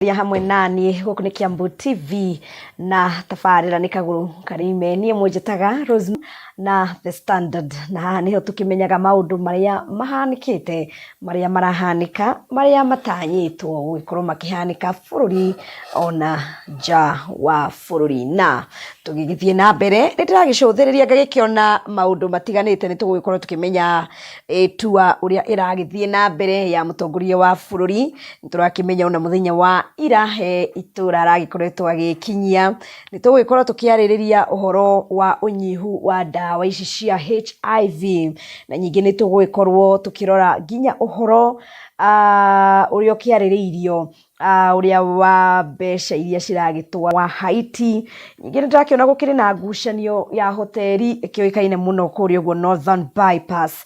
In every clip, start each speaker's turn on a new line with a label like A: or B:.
A: Ya hamwe nani guku ni Kiambu TV na tafarira ni Kagũrũ Karĩ nie mwenjetaga Rose na The Standard na niho tukimenyaga maundu maria mahanikite maria marahanika maria matanyitwo gwikorwo makihanika bururi ona ja wa bururi na tugigithie na mbere nitiragicuthiriria ngagikiona maundu matiganite nitugwikorwo tukimenya tua uria iragithie na mbere ya mutongoria wa bururi niturakimenya ona muthenya wa ira he itura ragikoretwo agikinyia nitugwikorwo tukiaririria uhoro wa unyihu wa dawa ici cia HIV na nyingi nitugwikorwo tukirora ginya uhoro uria kiaririirio uria wa mbeca iria ciragitwa wa Haiti nyingi niturakiona gukiri na ngucanio ya hoteli ikioikaine muno kuri uguo Northern Bypass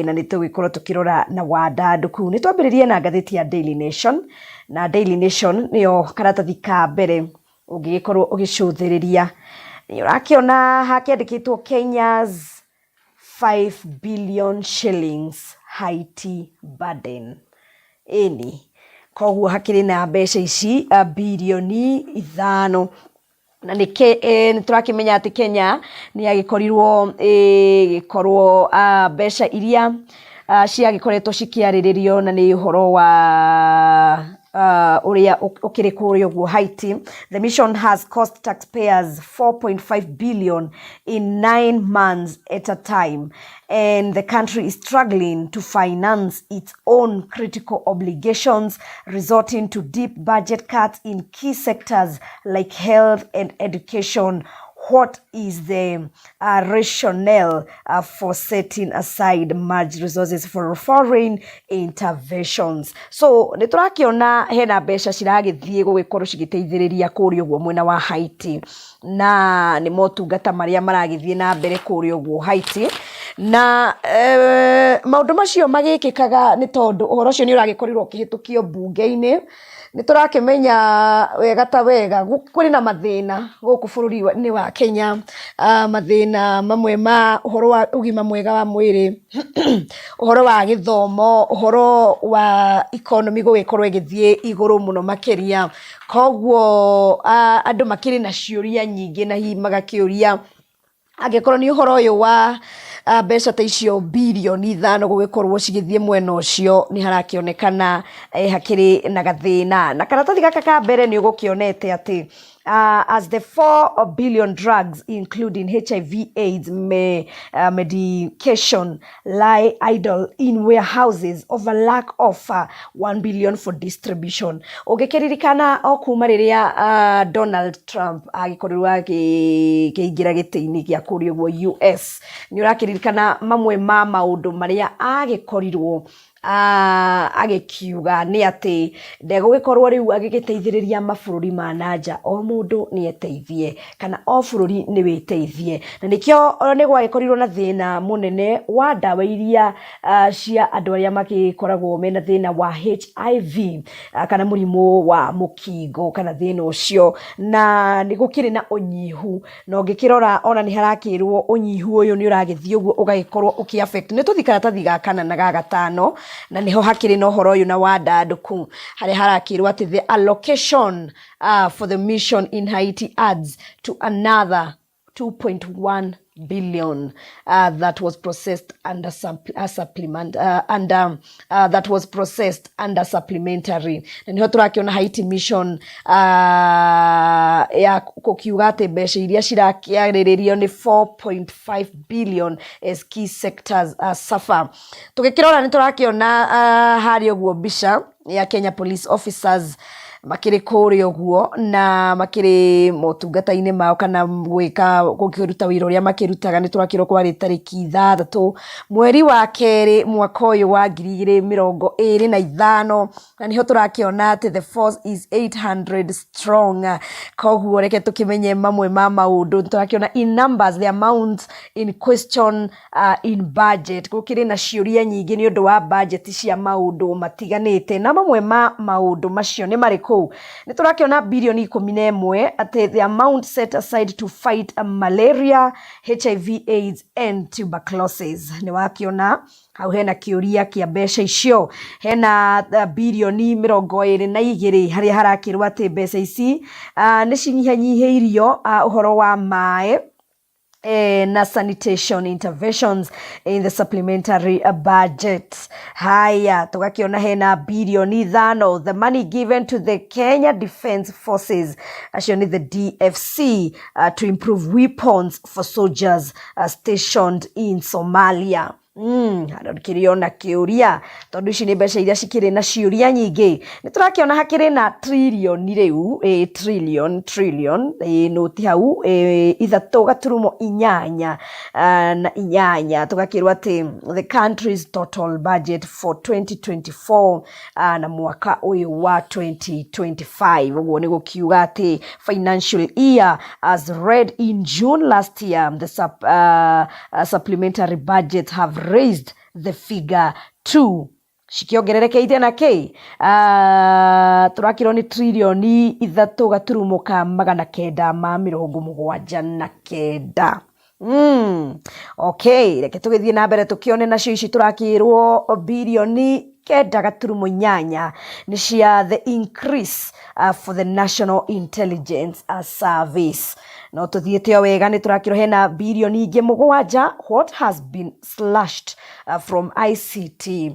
A: na nitugwikorwo tukirora na wadanduku nitwambiririe na ngatheti ya Daily Nation na Daily Nation niyo karatathi ka mbere ungigikorwo ugicuthiriria ni urakiona hakiandikitwo Kenya's 5 billion shillings Haiti burden eni koguo hakiri na mbeca ici bilioni 5 na niturakimenya ati Kenya ni agikorirwo gikorwo mbeca iria ciagikoretwo cikiariririo na ni uhoro wa uria ukiri kuri uguo Haiti. The mission has cost taxpayers 4.5 billion in 9 months at a time, and the country is struggling to finance its own critical obligations, resorting to deep budget cuts in key sectors like health and education. What is the rationale for setting aside much resources for foreign interventions? So niturakiona hena mbeca ciragithie gugikorwo cigiteithiriria kuri uguo mwena wa Haiti na ni motungata maria maragithie na mbere kuri uguo Haiti na maundu macio magikikaga ni tondu uhoro ucio ni uragikorirwo kihitukio bunge-ini niturakimenya wega ta wega kuri na mathina guku bururi ni wa Kenya mathina mamwe ma uhoro wa ugima mwega wa mwiri uhoro wa githomo uhoro wa economy gugikorwo igithie iguru muno makiria koguo andu makiri na ciuria nyingi na hi magakiuria agikorwo ni uhoro uyu wa mbeca ta icio bilioni 5 gugikorwo cigithie mwena ucio ni harakionekana hakiri na gathina na karatathi gaka ka mbere ni ugukionete ati as the 4 billion drugs including HIV AIDS medication lie idle in warehouses over lack of 1 billion for distribution. Ugikiririkana okuma riria Donald Trump agikorirwa kiingira giti-ini gia kuri uguo US ni urakiririkana mamwe ma maundu maria agikorirwo agikiuga ni ati ndegugikorwo riu agigiteithiriria mabururi ma nanja o mundu ni eteithie kana o bururi ni witeithie na nikio ni gwagikorirwo na thina munene wa dawa iria cia andu aria makikoragwo mena thina wa HIV kana murimu wa mukingo kana thina ucio na ni gukiri na unyihu na ungikirora ona ni harakirwo unyihu uyu ni uragithie uguo ugagikorwo ukiaffect ni tuthikara kana na gagatano na niho hakiri no horo uyu na wadanduku hari harakirwo ati the allocation for the mission in Haiti adds to another 2.1 billion that was processed under supplement that was processed under supplementary na niho turakiona Haiti mission ya kukiuga ati mbeca iria cirakiariririo ni 4.5 billion as key sectors suffer. Tugikirora ni turakiona hari uguo mbica ya Kenya police officers makiri kuri uguo na makiri motungata-ini mao kana gwika gukiruta wira uria makirutaga ni turakirwo kwari tariki 3 mweri wa keri mwaka uyu wa 2025 na niho turakiona ati the force is 800 strong koguo reke tukimenye mamwe ma maundu turakiona in numbers the amount in question in budget gukiri na ciuria nyingi ni undu wa budget cia maundu matiganite na mamwe ma maundu macio ni mariko kou ni turakiona bilioni 11 at the amount set aside to fight malaria, HIV, AIDS and tuberculosis. Ni wakiona hau hena kiuria kia mbeca icio, hena bilioni 22 haria harakirwa ati mbeca ici ni cinyihanyihĩirio uhoro wa mae na sanitation interventions in the supplementary budget. Haya tugakiona hena bilioni 5, the money given to the Kenya Defence Forces, actually the DFC, to improve weapons for soldiers stationed in Somalia. Kiriona kiuria tondu ici ni mbeca iria cikiri na ciuria nyingi. Ni turakiona hakiri na trillion riu trillion noti hau 3.8 na 8 tugakirwa ati the country's total budget for 2024 na mwaka uyu wa 2025. Uguo ni gukiuga ati financial year as read in June last year, the supplementary budget have raised the figure to shikiongererekeite na ke turakirwo ni trilioni 3.979. Okay, reke tugithie na mbere tukione nacio ici turakirwo bilioni 9.8 ni cia the increase for the National Intelligence Service. No tuthiete wega ni turakirwo hena bilioni 7 what has been slashed from ICT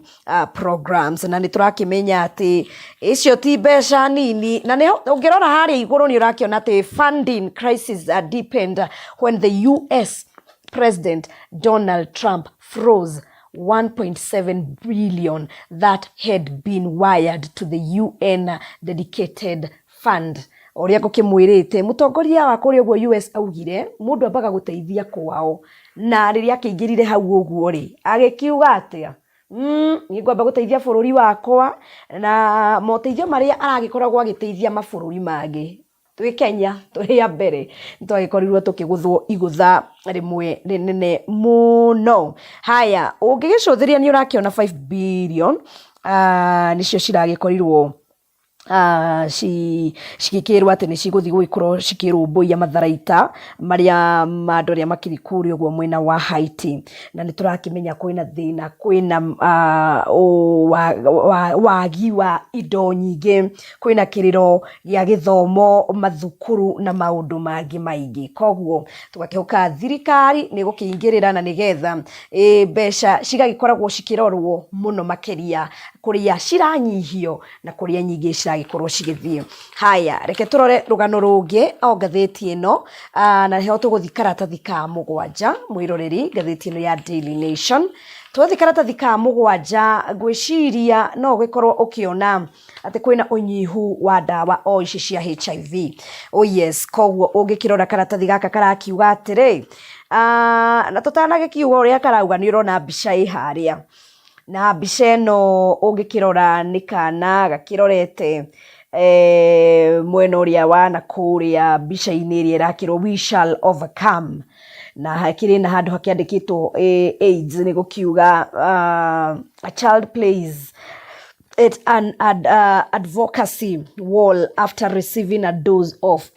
A: programs, na ni turakimenya ati icio ti mbeca nini, na ne ungirora hari iguru ni urakiona ati funding crisis deepened when the US President Donald Trump froze 1.7 billion that had been wired to the UN dedicated fund. Oria gukimwirite mutongoria wa kuri uguo US augire mundu ambaga guteithia kwao, na riria akingirire hau uguo ri agikiuga atia ni ngwamba guteithia bururi wakwa, na moteithio maria aragikoragwo agiteithia mabururi mangi twi Kenya turi ya mbere nitwagikorirwo tukiguthwo igutha rimwe rinene muno. Haya ungigicuthiria ni urakiona 5 billion nicio ciragikorirwo cigikirwa ati ni ciguthi gwikorwo cikirumbuia matharaita maria mandu aria makiri kuri uguo mwena wa Haiti, na ni turakimenya kwina thina, kwina wagi wa indo nyingi, kwina kiriro gia githomo mathukuru na maundu mangi maingi. Koguo tugakiuka thirikari ni gukiingirira na nigetha mbeca cigagikoragwo cikirorwo muno makiria kuria ciranyihio na kuria nyingi gikorwo cigithie. Haya reke turore rugano rungi o gatheti ino na heho tuguthi karatathi ka 7 mwiroreri gatheti ino ya Daily Nation. Tuguthi karatathi ka 7 gwiciria no gikorwo ukiona ati kwina unyihu wa dawa o ici cia HIV. Oh yes, koguo ungikirora karatathi gaka karakiuga atiri na tutanagikiuga uria karauga ni urona mbica iharia, na mbica ino ungikirora ni kana gakirorete mwena uria wa na kuria mbica-ini iria irakirwo we shall overcome, na hakiri na handu hakiandikitwo AIDS ni gukiuga a child plays at an advocacy wall after receiving a dose of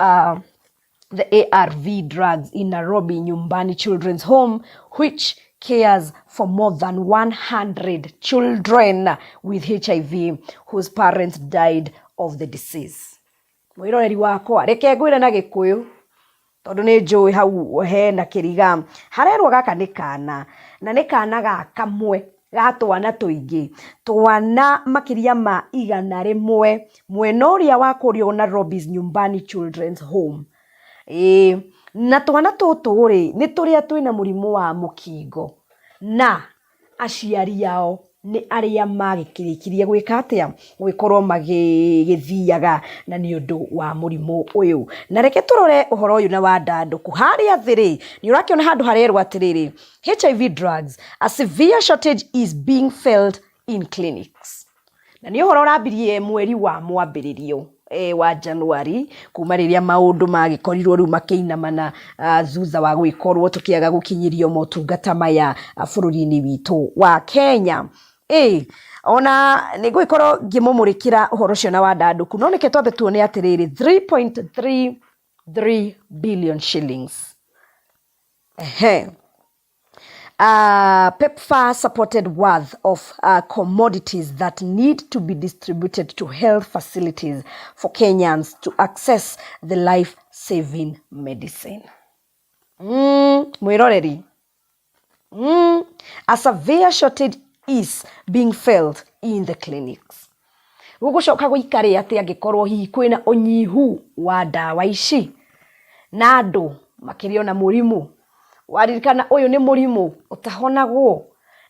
A: the ARV drugs in Nairobi Nyumbani Children's Home, which cares for more than 100 children with HIV whose parents died of the disease. Mwiroreri wakwa reke ngwire na gikuyu tondu ni njui hau hena kiriga harerwo gaka ni kana, na ni kana ga kamwe gatwana tuingi twana makiria ma 100 mwena uria wa kurio Nairobi's Nyumbani Children's Home. Na twana tutu ri ni turia twina murimu wa mukingo, na aciari yao ni aria magikirikirie gwika atia gwikorwo magigithiaga na ni undu wa murimu uyu. Na reke turore uhoro uyu na wandanduku haria thiri ni urakiona handu harerwa atiriri HIV drugs, a severe shortage is being felt in clinics. Na ni uhoro urambirie mweri wa mwambiririo wa January kuma riria maundu magikorirwo riu makeinamana thutha wa gwikorwo tukiaga gukinyirio motungata maya bururi-ini witu wa Kenya. ona nĩngũgĩkorwo ngĩmũmũrĩkĩra ũhoro ũcio na wa ndandũku no nĩke twambe tuone atĩrĩrĩ 3.33 billion shillings. PEPFAR supported worth of commodities that need to be distributed to health facilities for Kenyans to access the life-saving medicine. Mwiroreri. A severe shortage is being felt in the clinics. Gũgũcoka gũikare atĩ angĩkorwo hihi kwĩna ũnyihu wa ndawa ici na andũ makĩriona mũrimũ waririkana ũyũ nĩ mũrimũ ũtahonagwo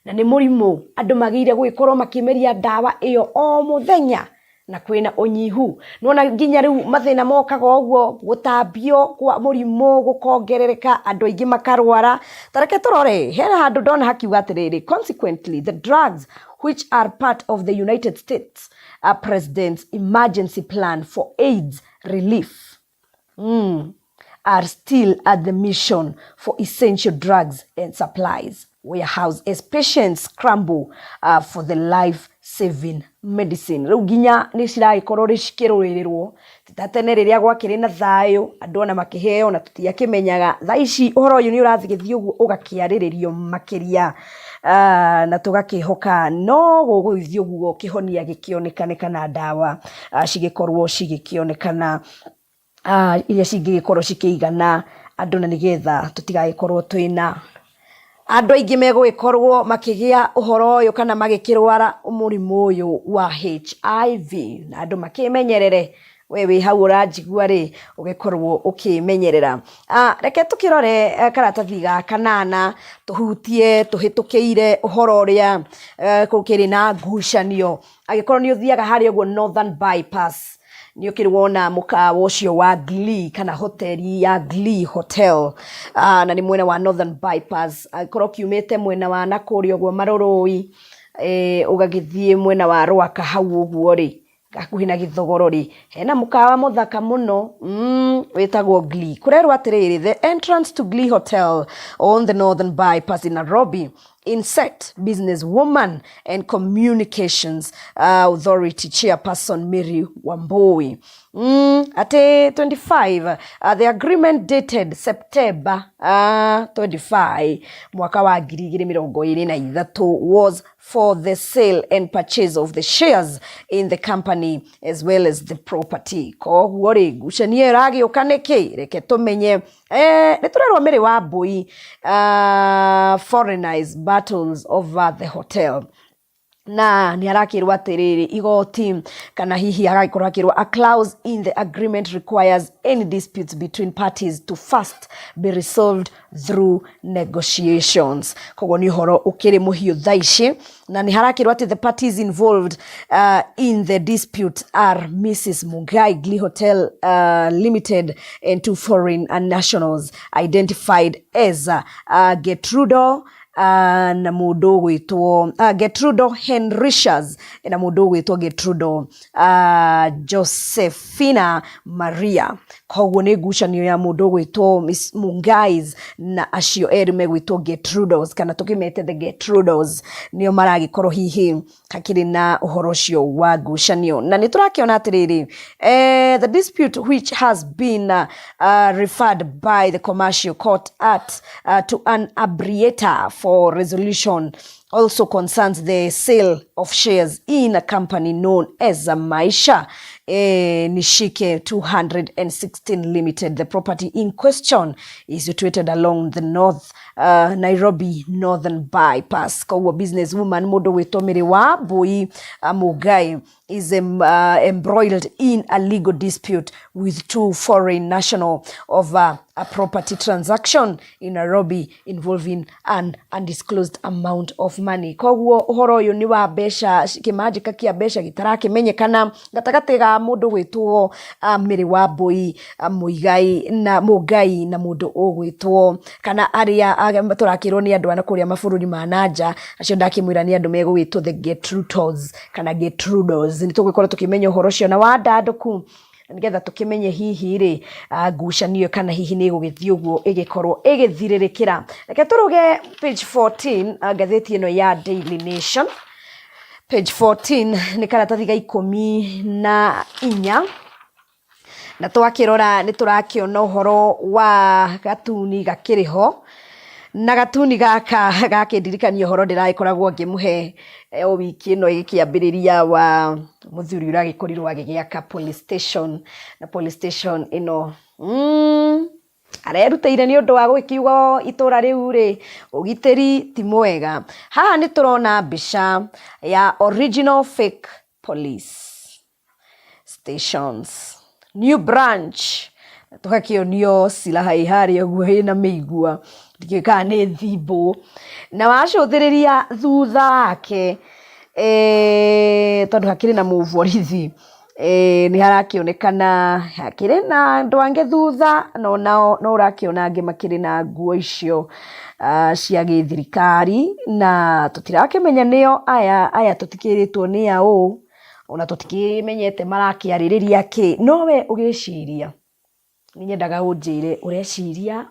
A: na nĩ mũrimũ andũ magĩire gũgĩkorwo makĩmeria ndawa ĩyo o mũthenya na kwĩna ũnyihu nona nginya rĩu mathĩna mokaga ũguo gũtambio kwa mũrimũ gũkongerereka andũ aingĩ makarwara tareke tũrore hena handũ ndona hakiuga atĩrĩrĩ consequently the drugs which are part of the United States President's emergency plan for AIDS relief are still at the mission for essential drugs and supplies warehouse as patients scramble for the life-saving medicine. Rĩu nginya nĩ ciragĩkorwo cikĩrũĩrĩrwo titatene rĩrĩa gwakĩrĩ na thayũ andũ ona makĩheo na tũtiakĩmenyaga thaa ici ũhoro ũyũ nĩ ũrathigĩthio ũguo ũgakĩarĩrĩrio makĩria na tũgakĩhoka no gũgũithio ũguo kĩhonia gĩkĩonekane kana ndawa cigĩkorwo cigĩkĩonekana iria cingĩgĩkorwo cikĩigana andũ na nĩgetha tũtigagĩkorwo twĩna andũ aingĩ megũgĩkorwo makĩgĩa ũhoro ũyũ kana magĩkĩrwara mũrimũ ũyũ wa HIV na andũ makĩmenyerere we wĩ hau ũranjigua rĩ ũgĩkorwo ũkĩmenyerera. Reke tũkĩrore karatathi ga kanana tũhutie tũhĩtũkĩire ũhoro ũrĩa kũkĩrĩ na ngucanio agĩkorwo nĩ ũthiaga harĩa ũguo Northern Bypass nĩ ũkĩrwona mũkawa ũcio wa Glee kana hoteli ya Glee Hotel na nĩ mwena wa Northern Bypass agĩkorwo kiumĩte mwena wa nakũrĩa ũguo Marũrũi ũgagĩthiĩ mwena wa Rwaka hau ũguo rĩ gakuhĩ na Gĩthogoro rĩ hena mũkawa mũthaka mũno wĩtagwo Glee. Kũrerwo atĩrĩrĩ the entrance to Glee Hotel on the Northern Bypass in Nairobi insect businesswoman and communications authority chairperson Mary Wambui. At 25 the agreement dated September 25 mwaka wa 2023 was for the sale and purchase of the shares in the company as well as the property. Koguo rĩ ngucanio ĩragĩũka nĩkĩ reke tũmenye nĩtũrerwo Mary Wambui foreigners battles over the hotel na nĩ arakĩrwo atĩrĩrĩ igoti kana hihi agagĩkorwo akĩrwo a clause in the agreement requires any disputes between parties to first be resolved through negotiations. Koguo nĩ ũhoro ũkĩrĩ mũhiũ thaa ici na nĩ harakĩrwo atĩ the parties involved in the dispute are Mrs. Mugai Glee Hotel Limited and two foreign nationals identified as Getrudo na mũndũ gwĩtwo Getrudo Henricius na mũndũ gwĩtwo Getrudo Josephina Maria. Koguo nĩ ngucanio ya mũndũ gwĩtwo Miss Mungais na acio erĩ megwĩtwo Getrudos kana tũkĩmete the Getrudos nĩo maragĩkorwo hihi hakĩrĩ na ũhoro ũcio wa ngucanio na nĩtũrakĩona atĩrĩrĩ the dispute which has been referred by the commercial court to an abbreviator for resolution also concerns the sale of shares in a company known as Maisha Nishike 216 Limited. The property in question is situated along the North Nairobi Northern Bypass. Koguo businesswoman mũndũ wĩtwo Mary Wambui Mugai is embroiled in a legal dispute with two foreign national over a property transaction in Nairobi involving an undisclosed amount of money. Koguo ũhoro ũyũ nĩ wa mbeca kĩmanjĩka kĩa mbeca gĩtarakĩmenyekana gatagatĩ ga mũndũ gwĩtwo Mary Wambui Mugai na mũndũ ũgwĩtwo kana arĩa tũrakĩrwo nĩ andũ ana kũrĩa mabũrũri ma nanja acio ndakĩmwĩra nĩ andũ megũgĩtwo the Getrudos kana Getrudos. Nĩ tũgũkorwo tũkĩmenya ũhoro ũcio na wa ndandũku nĩgetha tũkĩmenye hihi rĩ ngucanio kana hihi nĩ gũgĩthiĩ ũguo ĩgĩkorwo ĩgĩthirĩrĩkĩra. Reke tũrũge page 14 ngathĩti ĩno ya Daily Nation. Page 14 nĩ karatathi ga 14 na twakĩrora nĩ tũrakĩona ũhoro wa gatuni gakĩrĩho na gatuni gaka gakĩndirikania ũhoro ndĩragĩkoragwo ngĩmũhe o wiki ĩno ĩgĩkĩambĩrĩria wa mũthuri ũragĩkorirwo agĩgĩaka police station na police station ĩno arerutĩire nĩ ũndũ wa gũkiuga itũra rĩu rĩ ũgitĩri ti mwega. Haha nĩ tũrona mbica ya original fake police stations new branch tũgakĩonio Silaha harĩa ũguo hena mĩigua ndikĩkaa nĩ thimbo na wacũthĩrĩria thutha wake tondũ hakĩrĩ na mũborithi nĩ harakĩonekana hakĩrĩ na andũ angĩ thutha no ũrakĩona angĩ makĩrĩ na nguo icio cia gĩthirikari na tũtirakĩmenya nĩo aya tũtikĩrĩtwo nĩ aũ ona tũtikĩmenyete marakĩarĩrĩria kĩ no we ũgĩciria nĩ nyendaga ũnjĩre ũreciria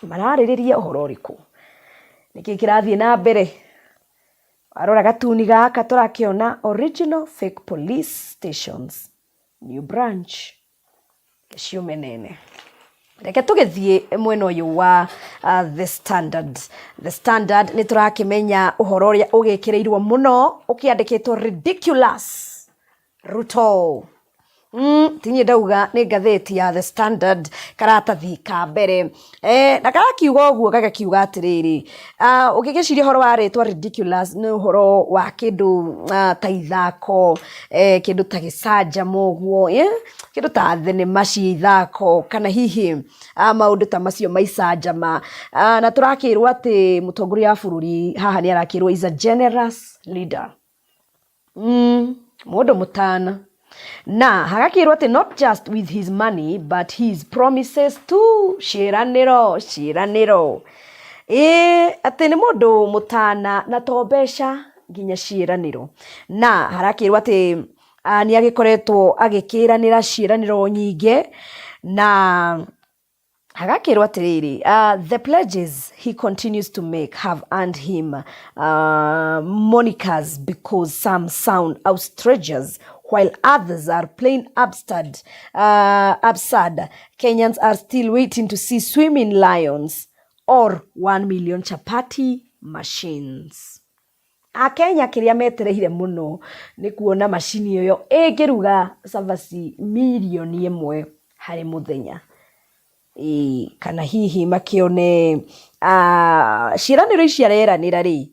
A: mararĩrĩria ũhoro ũrĩkũ nĩkĩ kĩrathiĩ na mbere. Arora gatuni gaka tũrakĩona original fake police stations new branch ciumenene. Reke tũgĩthiĩ mwena ũyũ wa the standard nĩ tũrakĩmenya ũhoro ũrĩa ũgĩkĩrĩirwo mũno ũkĩandĩkĩtwo ridiculous Ruto tinye ndauga nĩ ngathĩti ya the standard karatathi ka mbere na garakiuga ũguo gagakiuga atĩrĩrĩ ũgĩgĩciria ũhoro wa rĩtwa ridiculous nĩ ũhoro wa kĩndũ ta ithako kĩndũ ta gĩcanjama ũguo kĩndũ ta thenema cia ithako kana hihi maũndũ ta macio maicanjama na tũrakĩrwo atĩ mũtongoria wa bũrũri haha nĩ arakĩrwo is a generous leader mũndũ mũtana na hagakĩrwo atĩ not just with his money but his promises too ciĩranĩro atĩ nĩ mũndũ mũtana na to mbeca nginya ciĩranĩro na harakĩrwo atĩ nĩ agĩkoretwo agĩkĩranĩra ciĩranĩro nyingĩ na hagakĩrwo atĩrĩrĩ the pledges he continues to make have earned him monikers because some sound outrageous while others are plain absurd. Kenyans are still waiting to see swimming lions or 1 million chapati machines. Akenya kĩrĩa metereire mũno nĩ kuona macini ĩyo ĩngĩruga cabaci milioni 1 harĩ mũthenya. Kana hihi makĩone ciĩranĩro ici areranĩra rĩ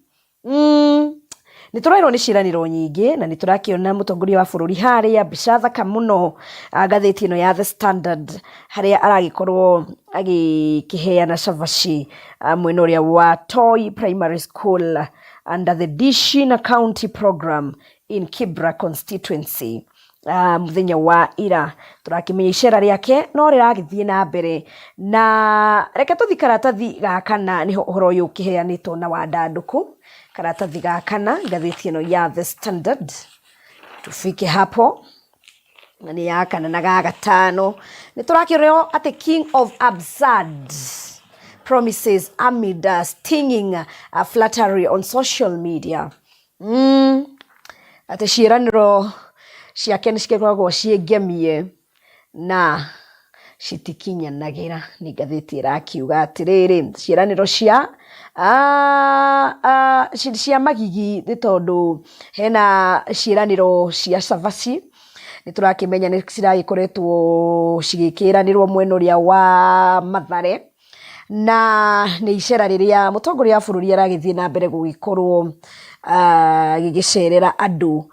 A: nĩ tũrairwo nĩ ciĩranĩro nyingĩ na nĩ tũrakĩona mũtongoria wa bũrũri harĩa mbica thaka mũno ngathĩti ĩno ya the standard harĩa aragĩkorwo agĩkĩheana cabaci mwena ũrĩa wa Toi Primary School under the Dishina County Program in Kibra constituency mũthenya wa ira. Tũrakĩmenya icera rĩake no rĩragĩthiĩ na mbere na reke tũthi karatathi ga kana nĩho ũhoro ũyũ ũkĩheanĩtwo na wandandũku. Karatathi ga kana ngathĩti ĩno ya the standard tufike hapo na nĩ ya kana na ga gatano nĩ tũrakĩrwo atĩ king of absurd promises amid stinging flattery on social media atĩ ciĩranĩro ciake nĩ cikoragwo ciĩngemie na citikinyanagĩra. Nĩ ngathĩti ĩrakiuga atĩrĩrĩ ciĩranĩro cia magigi nĩ tondũ hena ciĩranĩro cia cabaci nĩ tũrakĩmenya nĩ ciragĩkoretwo cigĩkĩranĩrwo mwena ũrĩa wa Mathare na nĩ icera rĩrĩa mũtongoria wa bũrũri aragĩthiĩ na mbere gũgĩkorwo gĩgĩcerera andũ.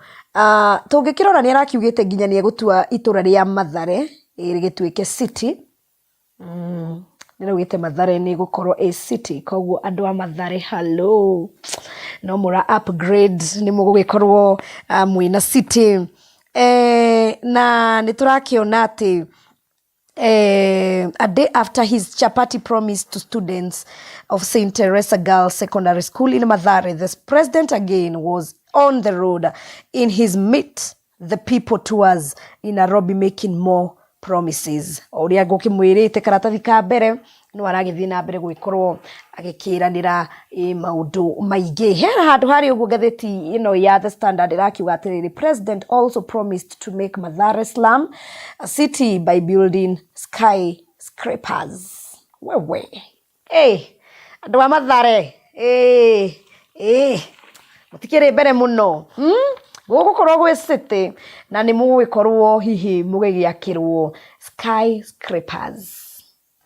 A: Tũngĩkĩrora nĩ arakiugĩte nginya nĩ egũtua itũra rĩa Mathare rĩgĩtuĩke city. Nĩraugĩte Mathare nĩ gũkorwo a city koguo andũ a Mathare hello no mũra upgrade nĩ mũgũgĩkorwo mwĩna city na nĩ tũrakĩona atĩ a day after his chapati promise to students of St. Teresa Girls Secondary School in Mathare, the president again was on the road in his Meet the People tours in Nairobi, making more promises. Uria ngukimwirite karatathi ka mbere no aragithii na mbere gwikorwo agikiranira maundu maingi. Hera handu hari uguo gatheti ya The Standard irakiuga atiriri, President also promised to make Dar es Salaam a city by building skyscrapers. Wewe andu a Mathare mutikire mbere muno gugukorwo gwi city na ni mugwikorwo hihi mugigiakirwo skyscrapers.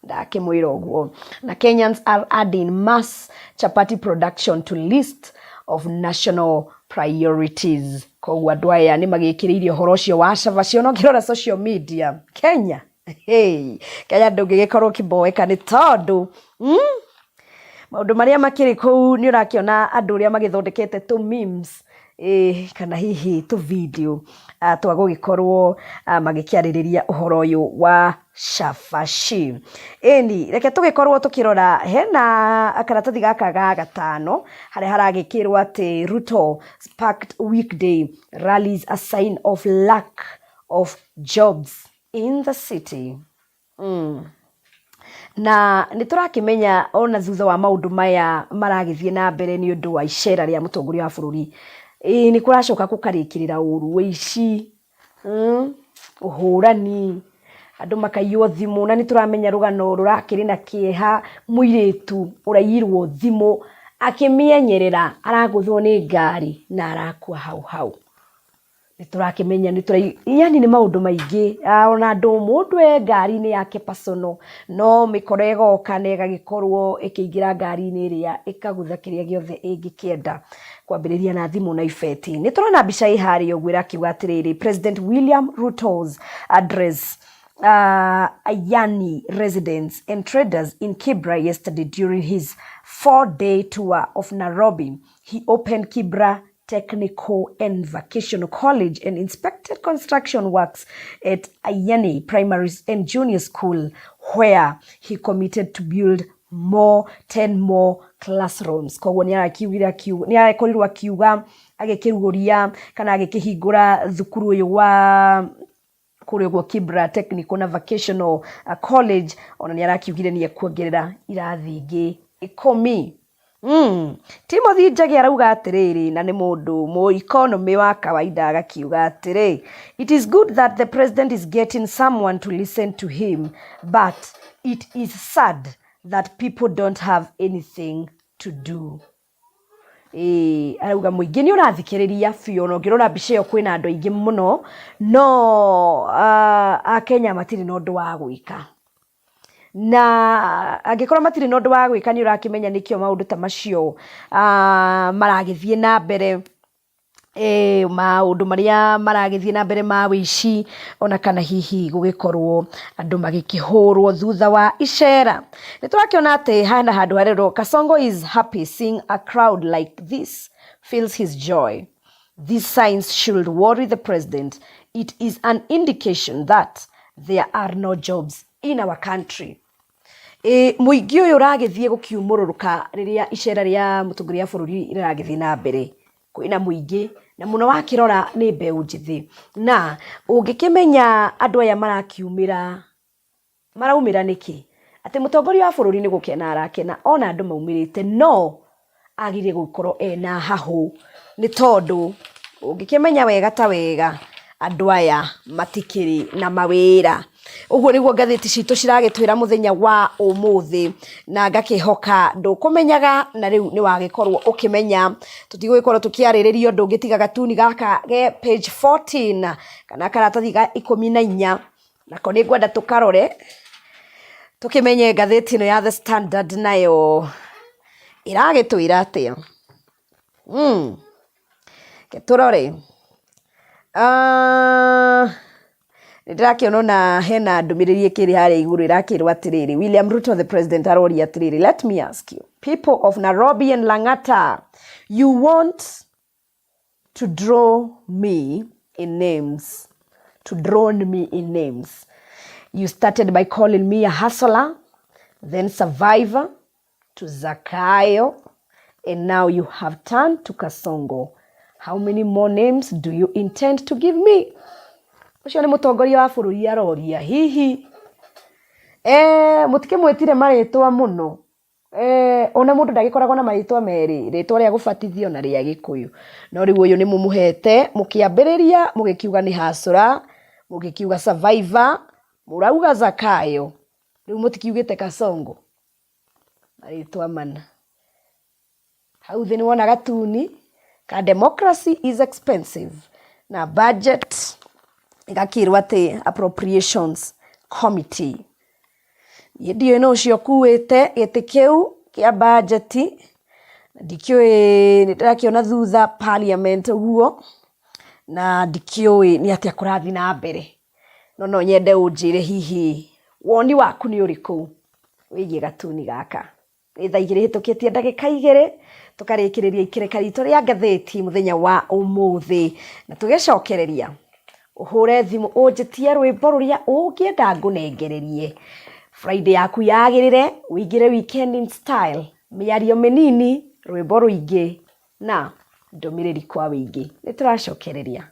A: Ndakimwira uguo. Na Kenyans are adding mass chapati production to list of national priorities. Koguo andu aya ni magikiriirie horo cio wa cabaci no ngirora social media Kenya. Kenya ndungigikorwo kiboeka ni tondu maundu maria makiri kuu ni urakiona andu uria magithondekete tu memes kana hihi tu video twa gugikorwo magikiaririria uhoro uyu wa cabaci. Eni reke tugikorwo tukirora hena karatathi gaka ga gatano haria haragikirwo ati Ruto packed weekday rallies a sign of lack of jobs in the city. Na niturakimenya ona thutha wa maundu maya maragithie na mbere ni undu wa icera ria mutongoria wa bururi ni kuracoka gukarikirira uru wici uhurani andu makaiywo thimu. Na nituramenya rugano rurakiri na kieha muiritu uraiyirwo thimu akimianyerera araguthwo ni ngari na arakua hau. Niturakimenya yani ni maundu maingi ona andu mundu ngari ni yake personal no mikorego kanega gikorwo ikiingira ngari ni iria ikagutha kiria giothe ingikienda kwambiriria na thimu na ifeti. Niturona mbica ihari ogwira kiuga atiriri, President William Ruto's address Ayani residents and traders in Kibra yesterday during his 4-day tour of Nairobi. He opened Kibra Technical and Vocational College and inspected construction works at Ayani Primary and Junior School, where he committed to build 10 more classrooms. Koguo ni arakorirwo akiuga agikiruguria kana agikihingura thukuru uyu wa kuregwo Kibra Technical na Vocational College. Ona ni arakiugire ni ekuongerera irathi ingi 10. Timothy Njagi arauga atiriri na ni mundu mo economy wa kawaida agakiuga atiri, it is good that the president is getting someone to listen to him, but it is sad that people don't have anything to do. Arauga muingi ni urathikiriria fiyo no ngirora mbica yo kwina andu aingi muno no a Kenya matiri no ndu wa gwika. Na angikorwo matiri no ndu wa gwika ni urakimenya nikio maundu ta macio maragithie na mbere maundu maria maragithie na mbere ma wici ona kana hihi gugikorwo andu magikihurwo thutha wa icera. Niturakiona ati hana handu harero Kasongo is happy seeing a crowd like this, feels his joy. These signs should worry the president. It is an indication that there are no jobs in our country. Muingi uyu uragithie gukiumururuka riria icera ria mutongoria bururi iragithie na mbere. Kwina muingi na muno wakirora ni mbeu njithi na ungikimenya andu aya marakiumira niki ati mutongoria wa bururi ni gukena arakena ona andu maumirite no agirie gukorwo ena hahu ni tondu ungikimenya wega ta wega andu aya matikiri na mawira. Uguo niguo ngatheti citu ciragitwira muthenya wa umuthi na ngakihoka ndukumenyaga na riu ni wagikorwo ukimenya tutigwikorwo tukiariririo ndungitiga gatuni gaka ge page 14 kana karatathi ga 14 nako ni ngwenda tukarore tukimenye ngatheti no ya The Standard nayo iragitwira atia keturore Nidirakiona hena ndumiriri ikiri hari iguru irakirwo atiriri, William Ruto the president arori atiriri, let me ask you, people of Nairobi and Lang'ata, you want to draw me in names, You started by calling me a hustler, then survivor, to Zakayo, and now you have turned to Kasongo. How many more names do you intend to give me? ucio ni mutongoria wa bururi aroria hihi mutike mwetire maritwa muno ona mundu ndagikoragwo na maritwa meri ritwa ria gubatithio na ria Gikuyu no riu uyu ni mumuhete mukiambiriria mugikiuga ni Hasura mugikiuga Survivor murauga Zakayo riu mutikiugite Kasongo maritwa mana hau thini wona gatuni ka democracy is expensive na budget igakirwa ati appropriations committee ndio ino cio kuite giti kiu kia budget ndikioi nitarakiona thutha parliament guo na ndikioi ni atia kurathi na mbere no nyende unjire hihi woni waku ni uriku wigie gatuni gaka thaa igiri hitukitie ndagika igiri tukarikiriria ikireka ritu ria ngatheti muthenya wa umuthi na tugicokereria uhure thimu unjitie rwimbo ruria ungienda ngunengererie Friday yaku yagirire wigire weekend in style miario minini rwimbo ruingi na ndumiriri kwa wingi nituracokereria